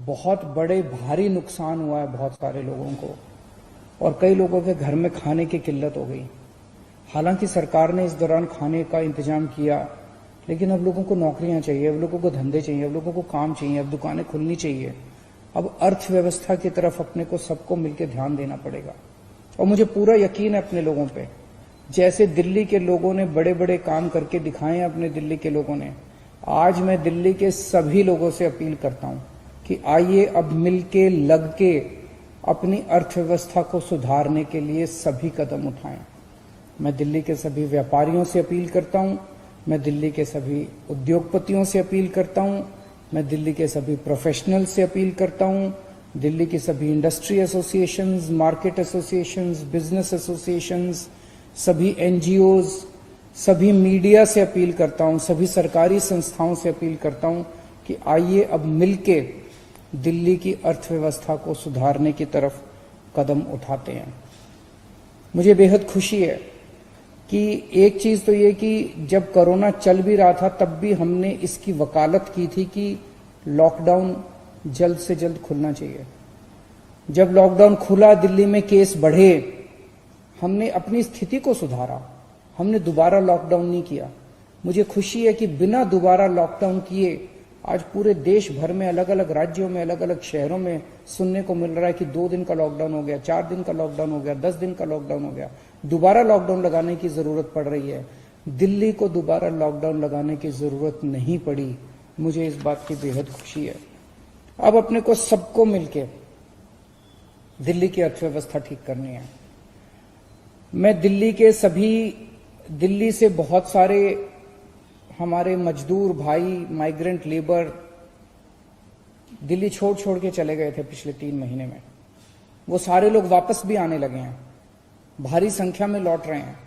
बहुत बड़े भारी नुकसान हुआ है बहुत सारे लोगों को, और कई लोगों के घर में खाने की किल्लत हो गई। हालांकि सरकार ने इस दौरान खाने का इंतजाम किया, लेकिन अब लोगों को नौकरियां चाहिए, अब लोगों को धंधे चाहिए, अब लोगों को काम चाहिए, अब दुकानें खुलनी चाहिए। अब अर्थव्यवस्था की तरफ अपने को सबको मिलकर ध्यान देना पड़ेगा। और मुझे पूरा यकीन है अपने लोगों पे, जैसे दिल्ली के लोगों ने बड़े बड़े काम करके दिखाए हैं अपने दिल्ली के लोगों ने, आज मैं दिल्ली के सभी लोगों से अपील करता हूं कि आइए अब मिलके लग के अपनी अर्थव्यवस्था को सुधारने के लिए सभी कदम उठाएं। मैं दिल्ली के सभी व्यापारियों से अपील करता हूं, मैं दिल्ली के सभी उद्योगपतियों से अपील करता हूं, मैं दिल्ली के सभी प्रोफेशनल से अपील करता हूं, दिल्ली की सभी industry associations, market associations, business associations, सभी एनजीओज, सभी मीडिया से अपील करता हूं, सभी सरकारी संस्थाओं से अपील करता हूं कि आइए अब मिलके दिल्ली की अर्थव्यवस्था को सुधारने की तरफ कदम उठाते हैं। मुझे बेहद खुशी है कि एक चीज तो ये कि जब कोरोना चल भी रहा था तब भी हमने इसकी वकालत की थी कि लॉकडाउन जल्द से जल्द खुलना चाहिए। जब लॉकडाउन खुला, दिल्ली में केस बढ़े, हमने अपनी स्थिति को सुधारा, हमने दोबारा लॉकडाउन नहीं किया। मुझे खुशी है कि बिना दोबारा लॉकडाउन किए आज पूरे देश भर में अलग अलग राज्यों में, अलग अलग शहरों में सुनने को मिल रहा है कि 2 दिन का लॉकडाउन हो गया, 4 दिन का लॉकडाउन हो गया, 10 दिन का लॉकडाउन हो गया। दोबारा लॉकडाउन लगाने की जरूरत पड़ रही है। दिल्ली को दोबारा लॉकडाउन लगाने की जरूरत नहीं पड़ी। मुझे इस बात की बेहद खुशी है। अब अपने को सबको मिलकर दिल्ली की अर्थव्यवस्था ठीक करनी है। मैं दिल्ली से बहुत सारे हमारे मजदूर भाई, माइग्रेंट लेबर दिल्ली छोड़ के चले गए थे पिछले 3 महीने में। वो सारे लोग वापस भी आने लगे हैं, भारी संख्या में लौट रहे हैं।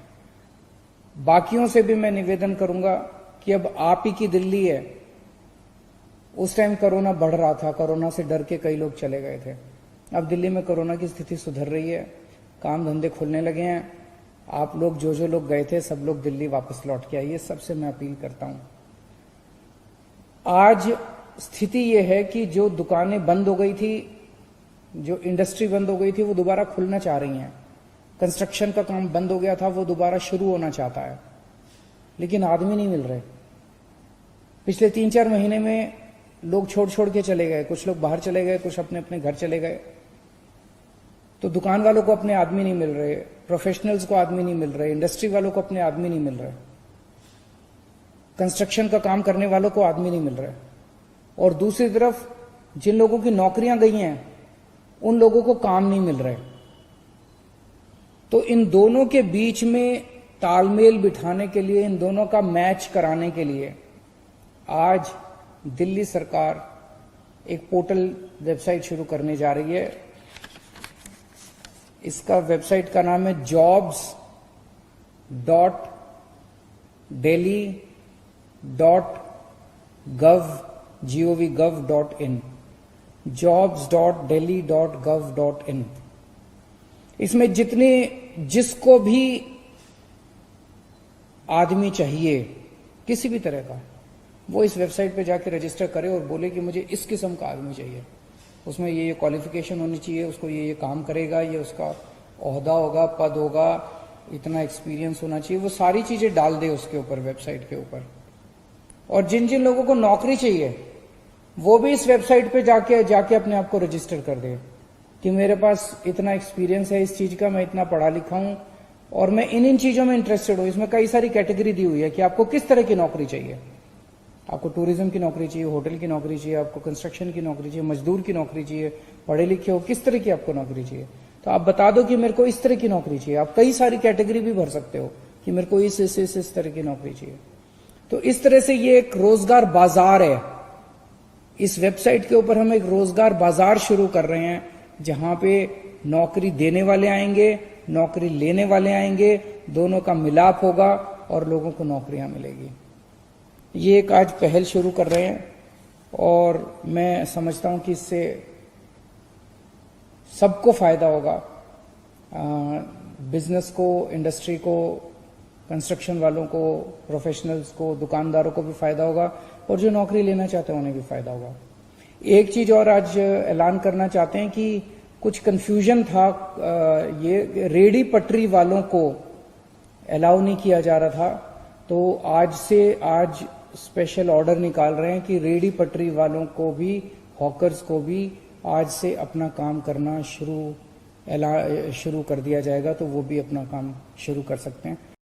बाकियों से भी मैं निवेदन करूंगा कि अब आप ही की दिल्ली है। उस टाइम कोरोना बढ़ रहा था, कोरोना से डर के कई लोग चले गए थे। अब दिल्ली में कोरोना की स्थिति सुधर रही है, काम धंधे खुलने लगे हैं। आप लोग जो लोग गए थे सब लोग दिल्ली वापस लौट के आइए, सबसे मैं अपील करता हूं। आज स्थिति यह है कि जो दुकानें बंद हो गई थी, जो इंडस्ट्री बंद हो गई थी, वो दोबारा खुलना चाह रही हैं। कंस्ट्रक्शन का काम बंद हो गया था, वो दोबारा शुरू होना चाहता है, लेकिन आदमी नहीं मिल रहे। पिछले 3-4 महीने में लोग छोड़ के चले गए, कुछ लोग बाहर चले गए, कुछ अपने अपने घर चले गए। तो दुकान वालों को अपने आदमी नहीं मिल रहे, प्रोफेशनल्स को आदमी नहीं मिल रहे, इंडस्ट्री वालों को अपने आदमी नहीं मिल रहे, कंस्ट्रक्शन का काम करने वालों को आदमी नहीं मिल रहे, और दूसरी तरफ जिन लोगों की नौकरियां गई हैं उन लोगों को काम नहीं मिल रहे। तो इन दोनों के बीच में तालमेल बिठाने के लिए, इन दोनों का मैच कराने के लिए आज दिल्ली सरकार एक पोर्टल वेबसाइट शुरू करने जा रही है। इसका वेबसाइट का नाम है jobs.delhi.gov.in jobs.delhi.gov.in। इसमें जिसको भी आदमी चाहिए किसी भी तरह का, वो इस वेबसाइट पे जाके रजिस्टर करे और बोले कि मुझे इस किस्म का आदमी चाहिए, उसमें ये क्वालिफिकेशन होनी चाहिए, उसको ये काम करेगा, ये उसका ओहदा होगा, पद होगा, इतना एक्सपीरियंस होना चाहिए। वो सारी चीजें डाल दे उसके ऊपर, वेबसाइट के ऊपर। और जिन लोगों को नौकरी चाहिए वो भी इस वेबसाइट पे जाके अपने आप को रजिस्टर कर दे कि मेरे पास इतना एक्सपीरियंस है इस चीज का, मैं इतना पढ़ा लिखा हूं और मैं इन चीजों में इंटरेस्टेड हूं। इसमें कई सारी कैटेगरी दी हुई है कि आपको किस तरह की नौकरी चाहिए। आपको टूरिज्म की नौकरी चाहिए, होटल की नौकरी चाहिए, आपको कंस्ट्रक्शन की नौकरी चाहिए, मजदूर की नौकरी चाहिए, पढ़े लिखे हो, किस तरह की आपको नौकरी चाहिए। तो आप बता दो कि मेरे को इस तरह की नौकरी चाहिए। आप कई सारी कैटेगरी भी भर सकते हो कि मेरे को इस तरह की नौकरी चाहिए। तो इस तरह से ये एक रोजगार बाजार है। इस वेबसाइट के ऊपर हम एक रोजगार बाजार शुरू कर रहे हैं, जहां पे नौकरी देने वाले आएंगे, नौकरी लेने वाले आएंगे, दोनों का मिलाप होगा और लोगों को नौकरियां मिलेगी। ये एक आज पहल शुरू कर रहे हैं और मैं समझता हूं कि इससे सबको फायदा होगा, बिजनेस को, इंडस्ट्री को, कंस्ट्रक्शन वालों को, प्रोफेशनल्स को, दुकानदारों को भी फायदा होगा और जो नौकरी लेना चाहते हैं उन्हें भी फायदा होगा। एक चीज और आज ऐलान करना चाहते हैं कि कुछ कंफ्यूजन था, ये रेडी पटरी वालों को अलाउ नहीं किया जा रहा था, तो आज स्पेशल ऑर्डर निकाल रहे हैं कि रेडी पटरी वालों को भी, हॉकर्स को भी आज से अपना काम करना शुरू कर दिया जाएगा, तो वो भी अपना काम शुरू कर सकते हैं।